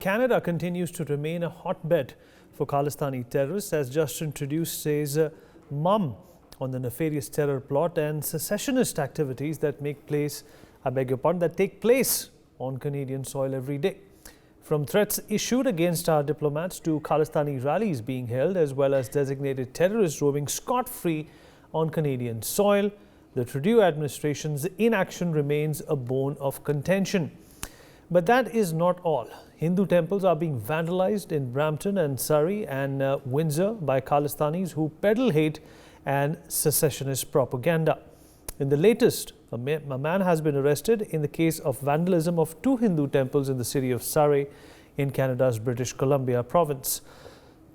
Canada continues to remain a hotbed for Khalistani terrorists, as Justin Trudeau says mum on the nefarious terror plot and secessionist activities that take place on Canadian soil every day. From threats issued against our diplomats to Khalistani rallies being held, as well as designated terrorists roaming scot-free on Canadian soil, the Trudeau administration's inaction remains a bone of contention. But that is not all. Hindu temples are being vandalized in Brampton and Surrey and Windsor by Khalistanis who peddle hate and secessionist propaganda. In the latest, a man has been arrested in the case of vandalism of 2 Hindu temples in the city of Surrey in Canada's British Columbia province.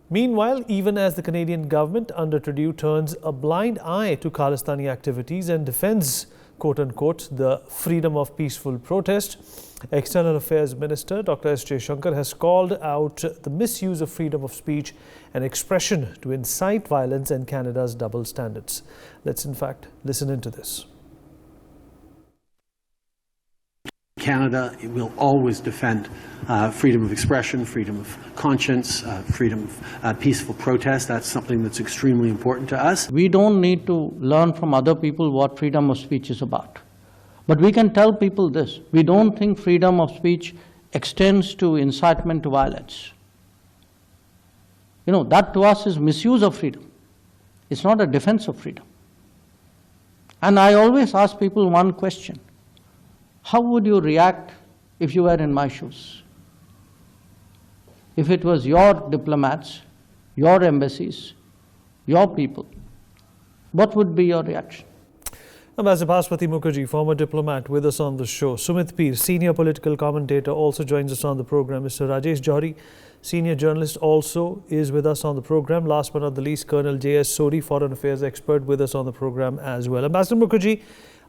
Meanwhile, even as the Canadian government under Trudeau turns a blind eye to Khalistani activities and defends, quote-unquote, the freedom of peaceful protest, External Affairs Minister Dr. S. Jaishankar has called out the misuse of freedom of speech and expression to incite violence and Canada's double standards. Let's in fact listen into this. Canada will always defend freedom of expression, freedom of conscience, freedom of peaceful protest. That's something that's extremely important to us. We don't need to learn from other people what freedom of speech is about. But we can tell people this: we don't think freedom of speech extends to incitement to violence. That to us is misuse of freedom. It's not a defense of freedom. And I always ask people one question: how would you react if you were in my shoes? If it was your diplomats, your embassies, your people, what would be your reaction? Ambassador Bhaspati Mukherjee, former diplomat, with us on the show. Sumit Peer, senior political commentator, also joins us on the program. Mr. Rajesh Johri, senior journalist, also is with us on the program. Last but not the least, Colonel J.S. Sodhi, foreign affairs expert, with us on the program as well. Ambassador Mukherjee,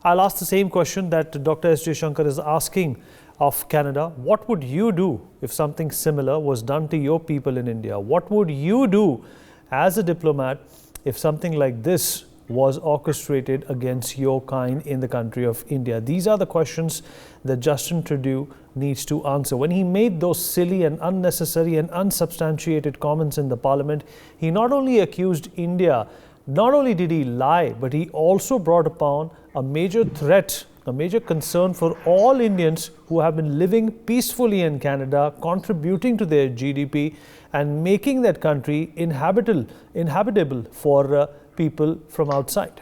I'll ask the same question that Dr. S. Jaishankar is asking of Canada. What would you do if something similar was done to your people in India? What would you do as a diplomat if something like this was orchestrated against your kind in the country of India? These are the questions that Justin Trudeau needs to answer. When he made those silly and unnecessary and unsubstantiated comments in the parliament, he not only accused India, not only did he lie, but he also brought upon a major threat, a major concern for all Indians who have been living peacefully in Canada, contributing to their GDP and making that country inhabitable for people from outside.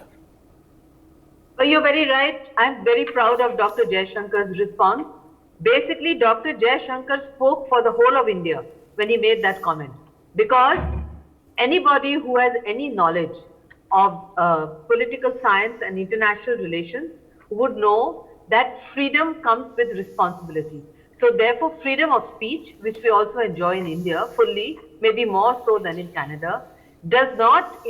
Well, you're very right. I'm very proud of Dr. Jaishankar's response. Basically, Dr. Jaishankar spoke for the whole of India when he made that comment, because anybody who has any knowledge of political science and international relations would know that freedom comes with responsibility. So therefore, freedom of speech, which we also enjoy in India fully, maybe more so than in Canada, does not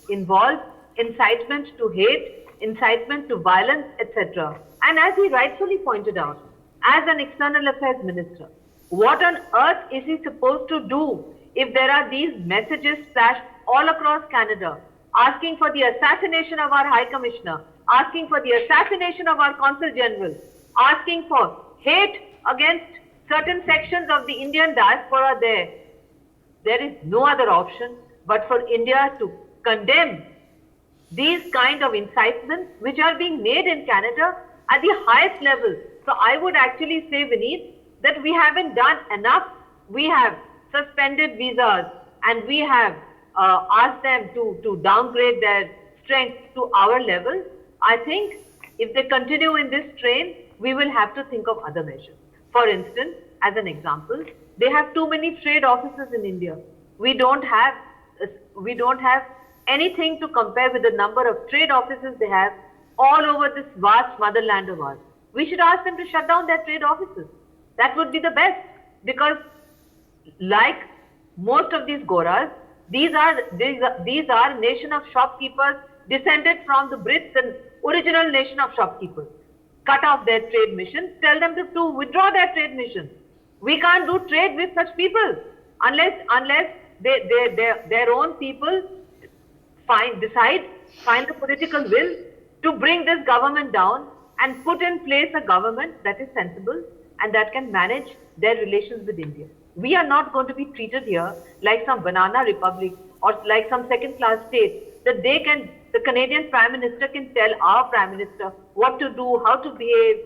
involve incitement to hate, incitement to violence, etc. And as he rightfully pointed out, as an external affairs minister, what on earth is he supposed to do if there are these messages splashed all across Canada, asking for the assassination of our High Commissioner, asking for the assassination of our Consul General, asking for hate against certain sections of the Indian diaspora there? There is no other option but for India to condemn these kind of incitements which are being made in Canada at the highest level. So I would actually say, Vineet, that we haven't done enough. We have suspended visas and we have asked them to downgrade their strength to our level. I think if they continue in this train, we will have to think of other measures. For instance, as an example, they have too many trade offices in India. We don't have anything to compare with the number of trade offices they have all over this vast motherland of ours. We should ask them to shut down their trade offices. That would be the best, because like most of these Goras, these are nation of shopkeepers descended from the Brits, the original nation of shopkeepers. Cut off their trade mission, tell them to withdraw their trade mission. We can't do trade with such people unless their own people find the political will to bring this government down and put in place a government that is sensible and that can manage their relations with India. We are not going to be treated here like some banana republic or like some second-class state that the Canadian Prime Minister can tell our Prime Minister what to do, how to behave,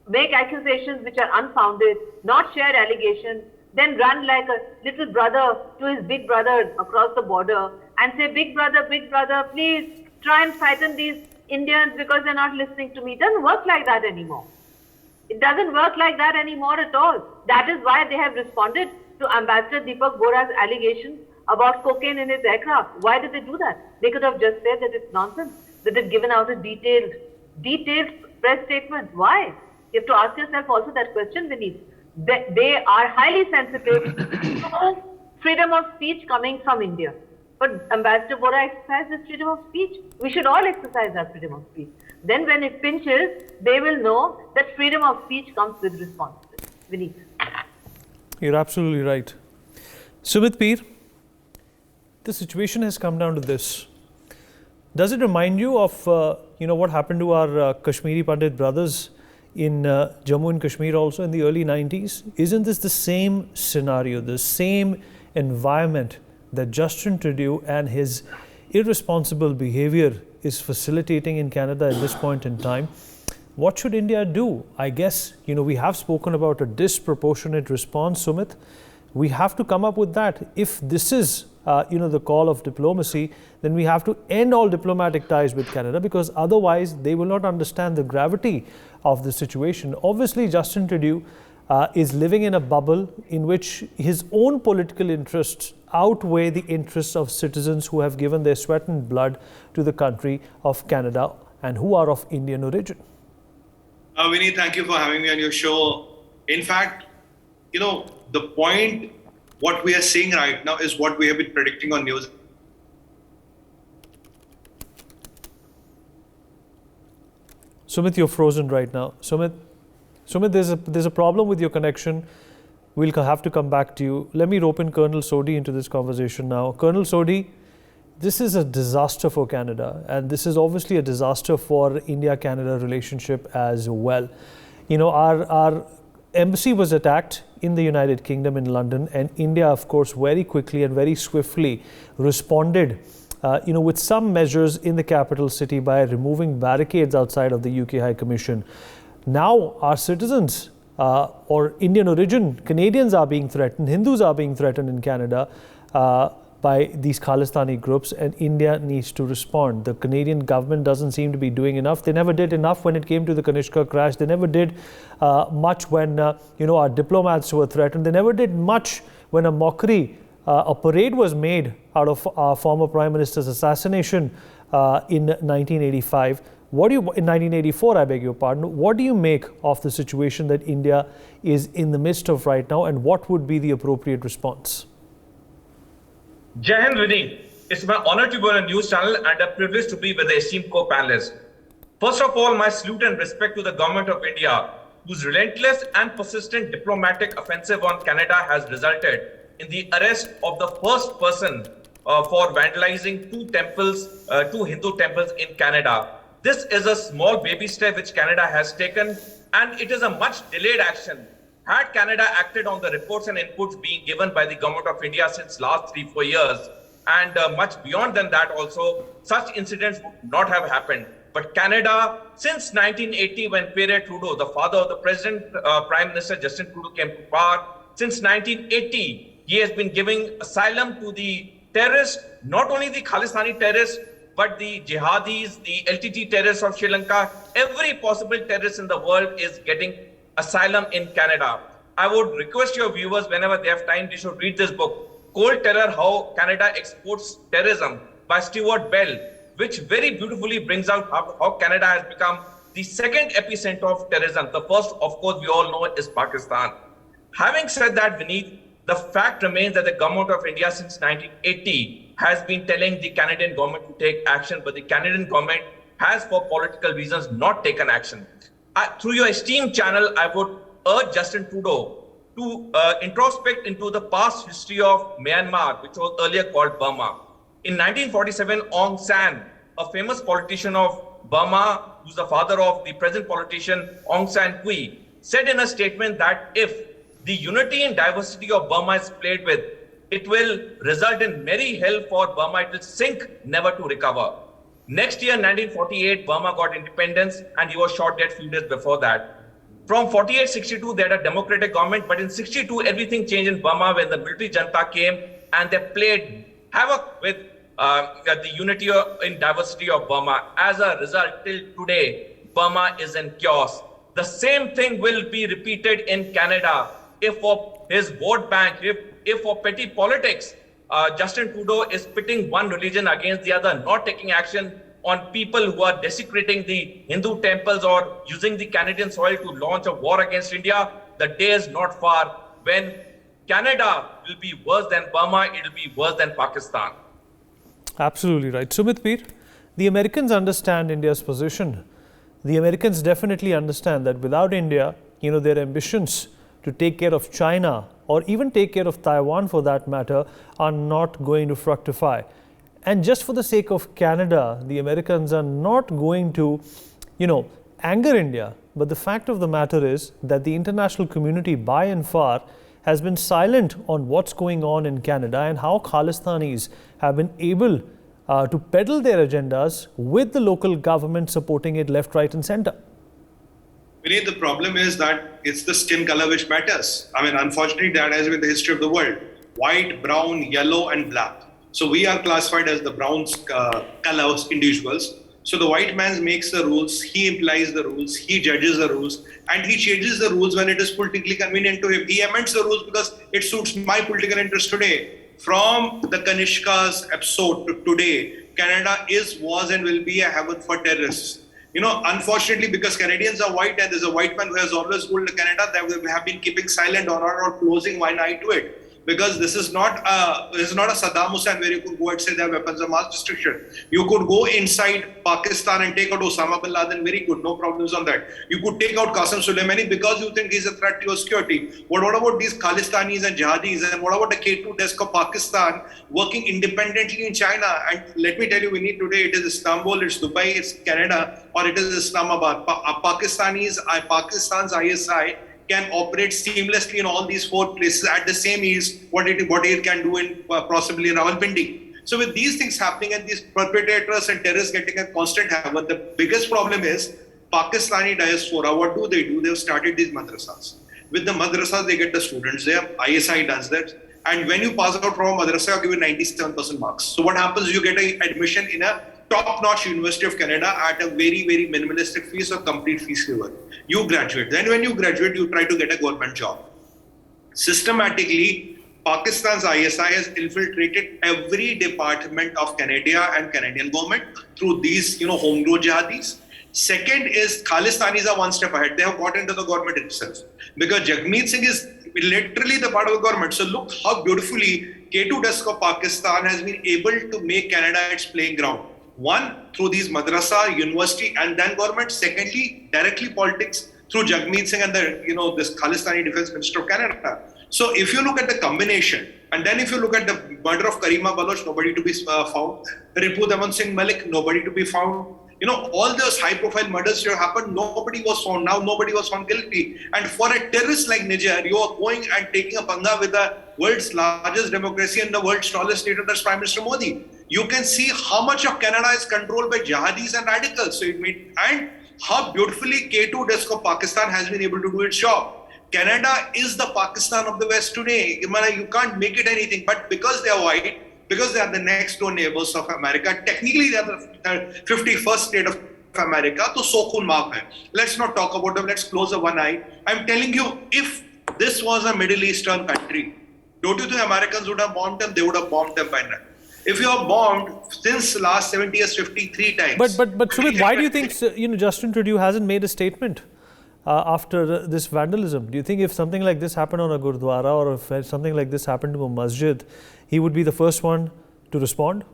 make accusations which are unfounded, not share allegations, then run like a little brother to his big brother across the border and say, big brother, please try and frighten these Indians because they're not listening to me. It doesn't work like that anymore. It doesn't work like that anymore at all. That is why they have responded to Ambassador Deepak Bohra's allegations about cocaine in his aircraft. Why did they do that? They could have just said that it's nonsense, that they've given out a detailed press statement. Why? You have to ask yourself also that question, Vineet. They are highly sensitive to freedom of speech coming from India. But Ambassador Bohra exercises freedom of speech. We should all exercise our freedom of speech. Then when it pinches, they will know that freedom of speech comes with responsibility. Vineet. You're absolutely right. Sumit Peer, the situation has come down to this. Does it remind you of what happened to our Kashmiri Pandit brothers in Jammu and Kashmir also in the early 90s? Isn't this the same scenario, the same environment that Justin Trudeau and his irresponsible behavior is facilitating in Canada at this point in time? What should India do? I guess, we have spoken about a disproportionate response, Sumit. We have to come up with that. If this is, the call of diplomacy, then we have to end all diplomatic ties with Canada, because otherwise they will not understand the gravity of the situation. Obviously, Justin Trudeau is living in a bubble in which his own political interests outweigh the interests of citizens who have given their sweat and blood to the country of Canada and who are of Indian origin. Vinny, thank you for having me on your show. In fact, the point, what we are seeing right now is what we have been predicting on news. Sumit, you're frozen right now. Sumit, there's a problem with your connection. We'll have to come back to you. Let me rope in Colonel Sodhi into this conversation now. Colonel Sodhi, this is a disaster for Canada, and this is obviously a disaster for India-Canada relationship as well. Our embassy was attacked in the United Kingdom in London, and India, of course, very quickly and very swiftly responded with some measures in the capital city by removing barricades outside of the UK High Commission. Now our citizens or Indian origin Canadians are being threatened, Hindus are being threatened in Canada by these Khalistani groups, and India needs to respond. The Canadian government doesn't seem to be doing enough. They never did enough when it came to the Kanishka crash. They never did much when our diplomats were threatened. They never did much when a parade was made out of our former Prime Minister's assassination in 1985. In 1984, I beg your pardon. What do you make of the situation that India is in the midst of right now, and what would be the appropriate response? Jai Hind, Vinny. It's my honor to be on a news channel and a privilege to be with the esteemed co-panelists. First of all, my salute and respect to the government of India, whose relentless and persistent diplomatic offensive on Canada has resulted in the arrest of the first person for vandalizing two Hindu temples in Canada. This is a small baby step which Canada has taken, and it is a much delayed action. Had Canada acted on the reports and inputs being given by the government of India since last 3-4 years, and much beyond than that also, such incidents would not have happened. But Canada, since 1980, when Pierre Trudeau, the father of the Prime Minister Justin Trudeau, came to power, since 1980, he has been giving asylum to the terrorists, not only the Khalistani terrorists, but the jihadis, the LTT terrorists of Sri Lanka. Every possible terrorist in the world is getting asylum in Canada. I would request your viewers, whenever they have time, they should read this book, Cold Terror, How Canada Exports Terrorism by Stuart Bell, which very beautifully brings out how Canada has become the second epicenter of terrorism. The first, of course, we all know is Pakistan. Having said that, Vineet, the fact remains that the government of India since 1980 has been telling the Canadian government to take action, but the Canadian government has, for political reasons, not taken action. Through your esteemed channel, I would urge Justin Trudeau to introspect into the past history of Myanmar, which was earlier called Burma. In 1947, Aung San, a famous politician of Burma, who's the father of the present politician Aung San Suu Kyi, said in a statement that if the unity and diversity of Burma is played with, it will result in merry hell for Burma. It will sink, never to recover. Next year, 1948, Burma got independence and he was shot dead few days before that. From 48-62, they had a democratic government, but in 62, everything changed in Burma when the military junta came and they played havoc with the unity and diversity of Burma. As a result, till today, Burma is in chaos. The same thing will be repeated in Canada if for his vote bank, if for petty politics, Justin Trudeau is pitting one religion against the other, not taking action on people who are desecrating the Hindu temples or using the Canadian soil to launch a war against India. The day is not far when Canada will be worse than Burma, it will be worse than Pakistan. Absolutely right. Sumit Peer, the Americans understand India's position. The Americans definitely understand that without India, their ambitions to take care of China or even take care of Taiwan for that matter are not going to fructify. And just for the sake of Canada, the Americans are not going to, anger India. But the fact of the matter is that the international community by and far has been silent on what's going on in Canada and how Khalistanis have been able to peddle their agendas with the local government supporting it left, right and center. Vinay, the problem is that it's the skin color which matters. I mean, unfortunately, that has been the history of the world. White, brown, yellow and black. So we are classified as the brown colors individuals. So the white man makes the rules, he implies the rules, he judges the rules, and he changes the rules when it is politically convenient to him. He amends the rules because it suits my political interest today. From the Kanishka's episode to today, Canada was and will be a heaven for terrorists. Unfortunately, because Canadians are white and there's a white man who has always ruled Canada, they have been keeping silent or closing one eye to it. Because this is not a Saddam Hussein where you could go and say they have weapons of mass destruction. You could go inside Pakistan and take out Osama bin Laden, very good, no problems on that. You could take out Qasem Soleimani because you think he's a threat to your security. But what about these Khalistanis and Jihadis, and what about the K2 desk of Pakistan working independently in China? And let me tell you, we need today, it is Istanbul, it's Dubai, it's Canada, or it is Islamabad. Pakistan's ISI can operate seamlessly in all these four places at the same ease what it can do in possibly in Rawalpindi. So with these things happening and these perpetrators and terrorists getting a constant havoc, the biggest problem is Pakistani diaspora. What do? They've started these madrasas. With the madrasas, they get the students there. ISI does that. And when you pass out from a madrasa, you're given 97% marks. So what happens? You get an admission in a top-notch University of Canada at a very, very minimalistic fees or complete fees waiver. You graduate. Then when you graduate, you try to get a government job. Systematically, Pakistan's ISI has infiltrated every department of Canada and Canadian government through these, homegrown jihadis. Second is Khalistanis are one step ahead. They have got into the government itself. Because Jagmeet Singh is literally the part of the government. So look how beautifully K2 desk of Pakistan has been able to make Canada its playing ground. One, through these madrasa, university, and then government. Secondly, directly politics through Jagmeet Singh and this Khalistani Defense Minister of Canada. So if you look at the combination, and then if you look at the murder of Karima Baloch, nobody to be found. Ripu Daman Singh Malik, nobody to be found. All those high-profile murders that happened, nobody was found. Now nobody was found guilty. And for a terrorist like Niger, you are going and taking a panga with the world's largest democracy and the world's tallest leader, that's Prime Minister Modi. You can see how much of Canada is controlled by jihadis and radicals. And how beautifully K2 desk of Pakistan has been able to do its job. Canada is the Pakistan of the West today. You can't make it anything, but because they are white, because they are the next door neighbors of America, technically they are the 51st state of America, so sokhun maaf hai. Let's not talk about them, let's close the one eye. I'm telling you, if this was a Middle Eastern country, don't you think Americans would have bombed them? They would have bombed them by now. If you are bombed since last 70 years, 53 times. But Sumit, why do you think Justin Trudeau hasn't made a statement after this vandalism? Do you think if something like this happened on a Gurdwara or if something like this happened to a masjid, he would be the first one to respond?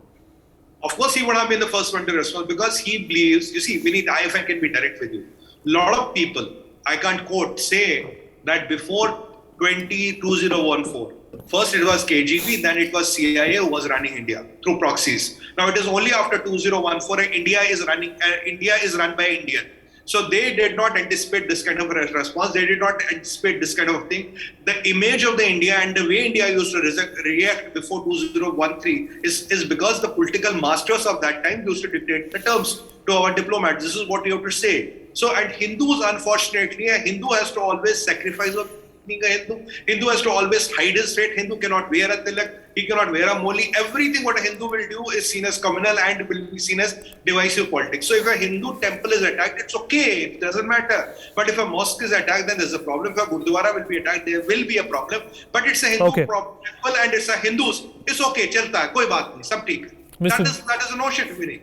Of course, he would have been the first one to respond because he believes, Vinit, if I can be direct with you. A lot of people, I can't quote, say that before 2014, first it was KGB, then it was CIA who was running India through proxies. Now it is only after 2014 India is run by Indian. So they did not anticipate this kind of a response. They did not anticipate this kind of thing. The image of the India and the way India used to react before 2013 is because the political masters of that time used to dictate the terms to our diplomats. This is what you have to say. So, and Hindus, unfortunately, a Hindu has to always sacrifice of being a Hindu. Hindu has to always hide his faith. Hindu cannot wear a tilak. He cannot wear a moli. Everything what a Hindu will do is seen as communal and will be seen as divisive politics. So if a Hindu temple is attacked, it's okay. It doesn't matter. But if a mosque is attacked, then there's a problem. If a Gurdwara will be attacked, there will be a problem. But it's a Hindu problem and it's a Hindus. It's okay. Chalta hai. Koi baat nahi. Sab theek. That is a notion, Vinny.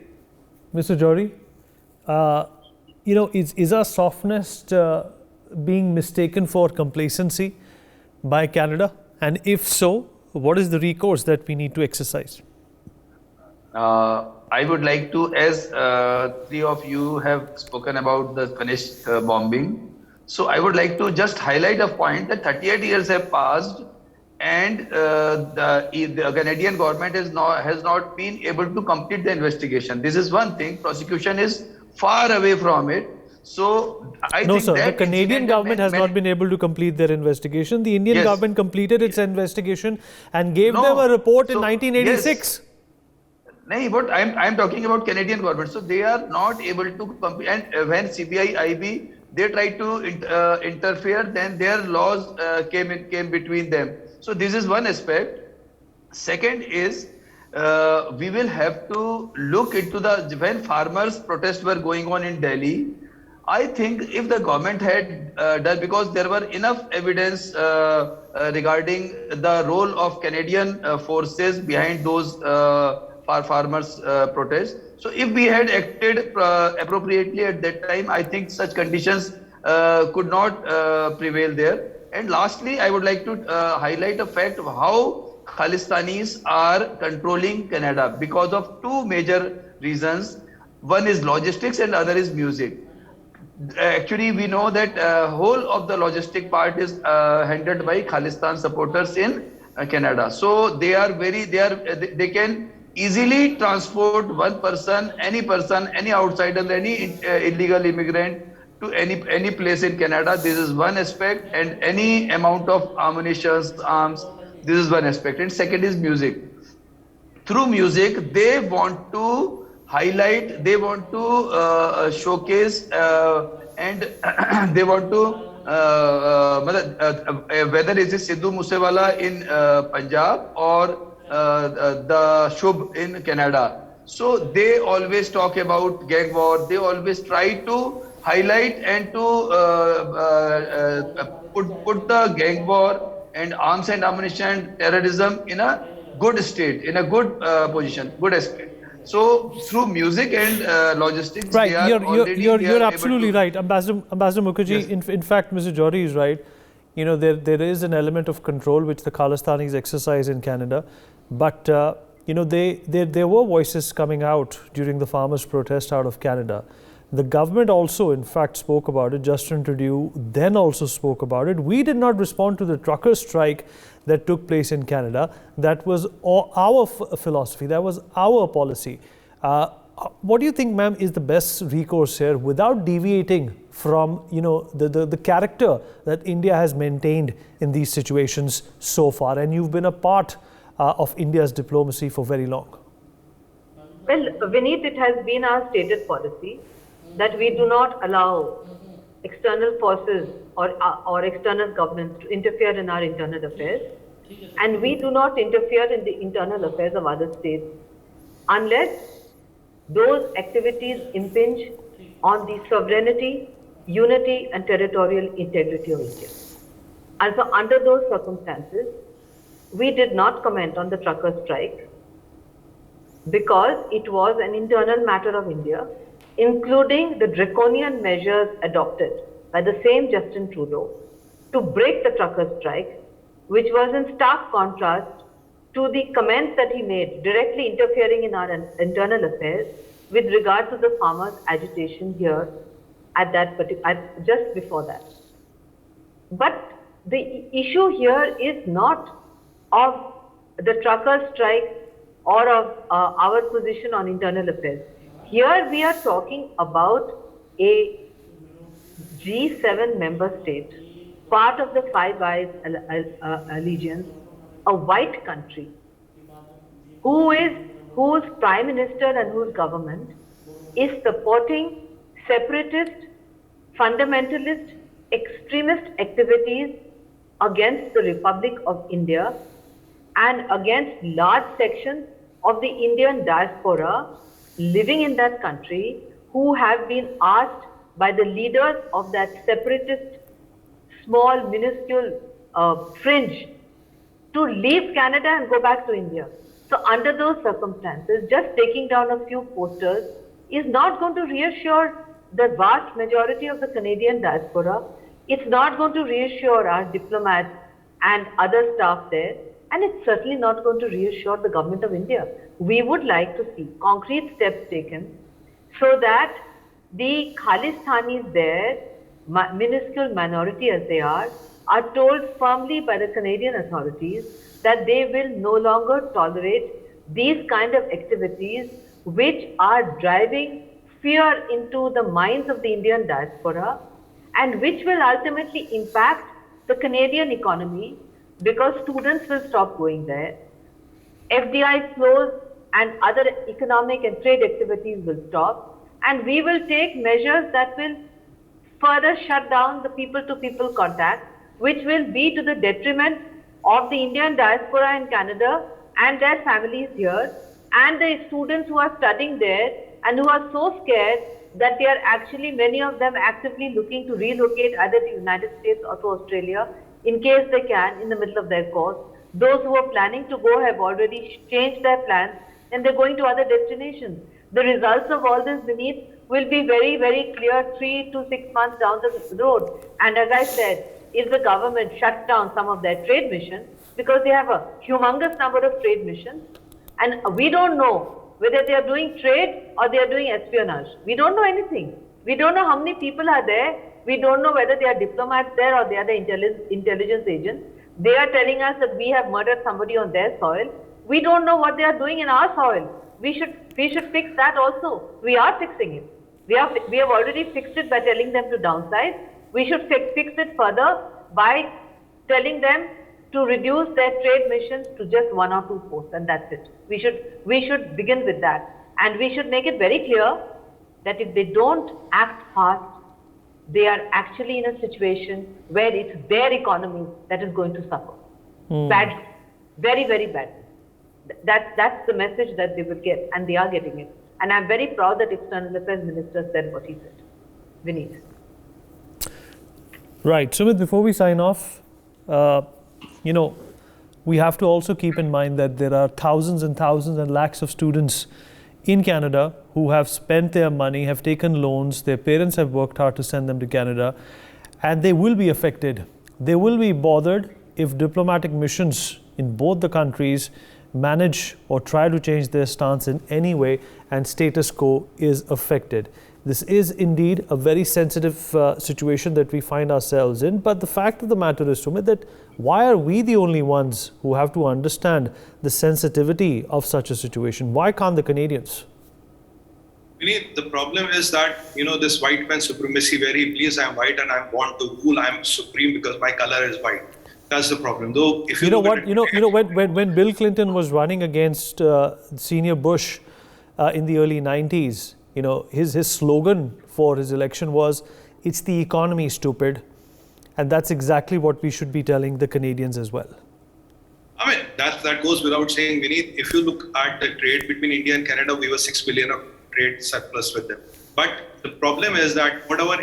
Mr. Johri, is our softness being mistaken for complacency by Canada? And if so, what is the recourse that we need to exercise? I would like to, as three of you have spoken about the finished bombing, so I would like to just highlight a point that 38 years have passed and the Canadian government has not been able to complete the investigation. This is one thing. Prosecution is far away from it. So I think sir, the Canadian government has not been able to complete their investigation. The Indian government completed its investigation and gave them a report in 1986. No, but I'm talking about Canadian government. So they are not able to complete. And when CBI, IB, they tried to interfere, then their laws came between them. So this is one aspect. Second is we will have to look into when farmers' protests were going on in Delhi. I think if the government had done, because there were enough evidence regarding the role of Canadian forces behind those farmers' protests. So if we had acted appropriately at that time, I think such conditions could not prevail there. And lastly, I would like to highlight a fact of how Khalistanis are controlling Canada because of two major reasons. One is logistics and other is music. Actually, we know that whole of the logistic part is handled by Khalistan supporters in Canada. So they can easily transport one person, any outsider, any illegal immigrant to any place in Canada. This is one aspect, and any amount of ammunition, arms. This is one aspect. And second is music. Through music, they want to highlight, they want to showcase and they want to whether it is Sidhu Moosewala in Punjab or the Shubh in Canada. So they always talk about gang war. They always try to highlight and to put the gang war and arms and ammunition, terrorism in a good state, in a good position, good aspect. So through music and logistics, right? You're absolutely right, Ambassador Mukherjee. Yes. In fact, Mr. Johri is right. There is an element of control which the Khalistanis exercise in Canada, but there were voices coming out during the farmers' protest out of Canada. The government also, in fact, spoke about it. Justin Trudeau then also spoke about it. We did not respond to the trucker strike that took place in Canada. That was our philosophy. That was our policy. What do you think, ma'am, is the best recourse here without deviating from the character that India has maintained in these situations so far? And you've been a part of India's diplomacy for very long. Well, Vineet, it has been our stated policy that we do not allow external forces or external governments to interfere in our internal affairs, and we do not interfere in the internal affairs of other states unless those activities impinge on the sovereignty, unity and territorial integrity of India. And so under those circumstances, we did not comment on the trucker strike because it was an internal matter of India, including the draconian measures adopted by the same Justin Trudeau to break the trucker strike, which was in stark contrast to the comments that he made directly interfering in our internal affairs with regard to the farmers' agitation here at just before that. But the issue here is not of the trucker strike or of our position on internal affairs. Here we are talking about a G7 member state, part of the Five Eyes allegiance, a white country, whose prime minister and whose government is supporting separatist, fundamentalist, extremist activities against the Republic of India and against large sections of the Indian diaspora living in that country, who have been asked by the leaders of that separatist, small, minuscule fringe to leave Canada and go back to India. So under those circumstances, just taking down a few posters is not going to reassure the vast majority of the Canadian diaspora. It's not going to reassure our diplomats and other staff there, and it's certainly not going to reassure the government of India. We would like to see concrete steps taken so that the Khalistanis there, minuscule minority as they are told firmly by the Canadian authorities that they will no longer tolerate these kind of activities which are driving fear into the minds of the Indian diaspora and which will ultimately impact the Canadian economy, because students will stop going there. FDI flows and other economic and trade activities will stop, and we will take measures that will further shut down the people-to-people contact, which will be to the detriment of the Indian diaspora in Canada and their families here, and the students who are studying there and who are so scared that they are actually, many of them actively looking to relocate either to the United States or to Australia in case they can in the middle of their course. Those who are planning to go have already changed their plans and they're going to other destinations. The results of all this, Vineet, will be very, very clear 3 to 6 months down the road. And as I said, if the government shuts down some of their trade missions, because they have a humongous number of trade missions, and we don't know whether they are doing trade or they are doing espionage. We don't know anything. We don't know how many people are there. We don't know whether they are diplomats there or they are the intelligence agents. They are telling us that we have murdered somebody on their soil. We don't know what they are doing in our soil. We should fix that also. We are fixing it. We have already fixed it by telling them to downsize. We should fix it further by telling them to reduce their trade missions to just 1 or 2 posts, and that's it. We should begin with that, and we should make it very clear that if they don't act fast, they are actually in a situation where it's their economy that is going to suffer badly, very, very badly. That's the message that they will get, and they are getting it. And I'm very proud that External Affairs Minister said what he said. Vineet. Right. Sumit, before we sign off, we have to also keep in mind that there are thousands and thousands and lakhs of students in Canada who have spent their money, have taken loans, their parents have worked hard to send them to Canada, and they will be affected. They will be bothered if diplomatic missions in both the countries manage or try to change their stance in any way and status quo is affected. This is indeed a very sensitive situation that we find ourselves in. But the fact of the matter is, Sumit, that why are we the only ones who have to understand the sensitivity of such a situation? Why can't the Canadians? The problem is that, this white man supremacy, where he believes I'm white and I'm born to rule, I'm supreme because my color is white. That's the problem. Though, if when Bill Clinton was running against senior Bush in the early 90s, his slogan for his election was, "It's the economy, stupid." And that's exactly what we should be telling the Canadians as well. That goes without saying, Vineet. If you look at the trade between India and Canada, we were 6 billion of trade surplus with them. But the problem is that whatever,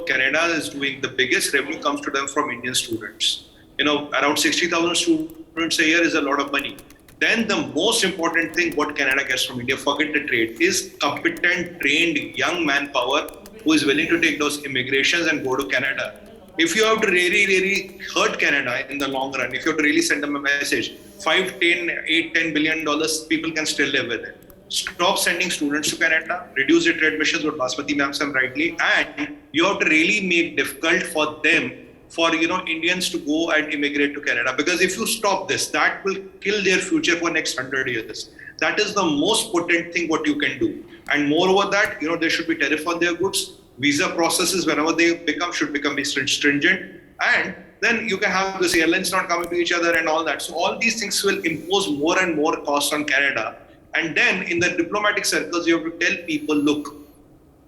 Canada is doing, the biggest revenue comes to them from Indian students. Around 60,000 students a year is a lot of money. Then the most important thing what Canada gets from India, forget the trade, is competent, trained, young manpower who is willing to take those immigrations and go to Canada. If you have to really, really hurt Canada in the long run, if you have to really send them a message, $5, $10 billion, people can still live with it. Stop sending students to Canada, reduce the trade missions, what Basmati ma'am said rightly, and you have to really make difficult for them, for Indians to go and immigrate to Canada. Because if you stop this, that will kill their future for next 100 years. That is the most potent thing what you can do. And moreover that, there should be tariff on their goods. visa processes, whenever they should become stringent. And then you can have this airlines not coming to each other and all that. So all these things will impose more and more costs on Canada. And then in the diplomatic circles, you have to tell people, look,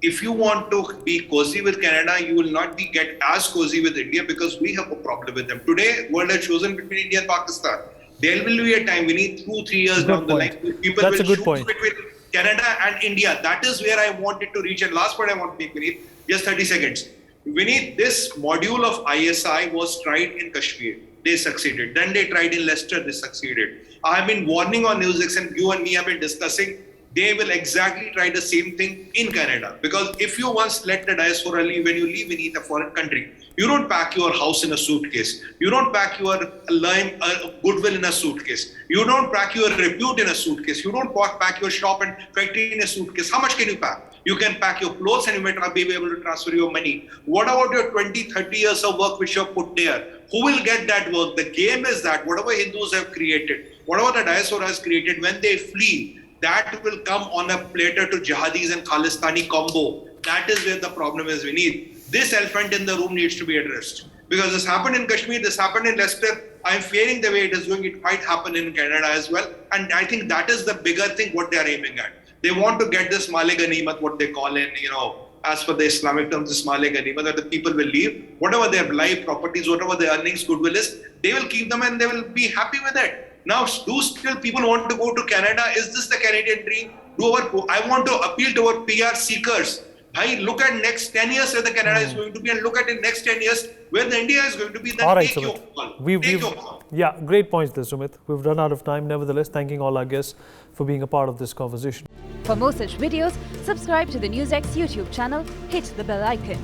if you want to be cozy with Canada, you will not get as cozy with India because we have a problem with them. Today, world has chosen between India and Pakistan. There will be a time, we need 2-3 years down the line, people will choose between Canada and India. That is where I wanted to reach. And last point I want to make, Vineet, just 30 seconds. Vineet, this module of ISI was tried in Kashmir. They succeeded. Then they tried in Leicester, they succeeded. I have been warning on NewsX, and you and me have been discussing, they will exactly try the same thing in Canada. Because if you once let the diaspora leave, when you leave beneath a foreign country, you don't pack your house in a suitcase. You don't pack your goodwill in a suitcase. You don't pack your repute in a suitcase. You don't pack your shop and factory in a suitcase. How much can you pack? You can pack your clothes and you might not be able to transfer your money. What about your 20, 30 years of work which you have put there? Who will get that work? The game is that whatever Hindus have created, whatever the diaspora has created, when they flee, that will come on a platter to jihadis and Khalistani combo. That is where the problem is. We need this elephant in the room needs to be addressed. Because this happened in Kashmir, this happened in Leicester. I'm fearing the way it is going, it might happen in Canada as well. And I think that is the bigger thing what they are aiming at. They want to get this Male Ganimat, what they call in, as per the Islamic terms, this Male Ganimat, that the people will leave. Whatever their life, properties, whatever their earnings, goodwill is, they will keep them and they will be happy with it. Now, do still people want to go to Canada? Is this the Canadian dream? I want to appeal to our PR seekers. Look at next 10 years where the Canada is going to be, and look at in next 10 years where the India is going to be. Then all right, take your call. Yeah, great points there, Sumit. We've run out of time. Nevertheless, thanking all our guests for being a part of this conversation. For more such videos, subscribe to the NewsX YouTube channel, hit the bell icon.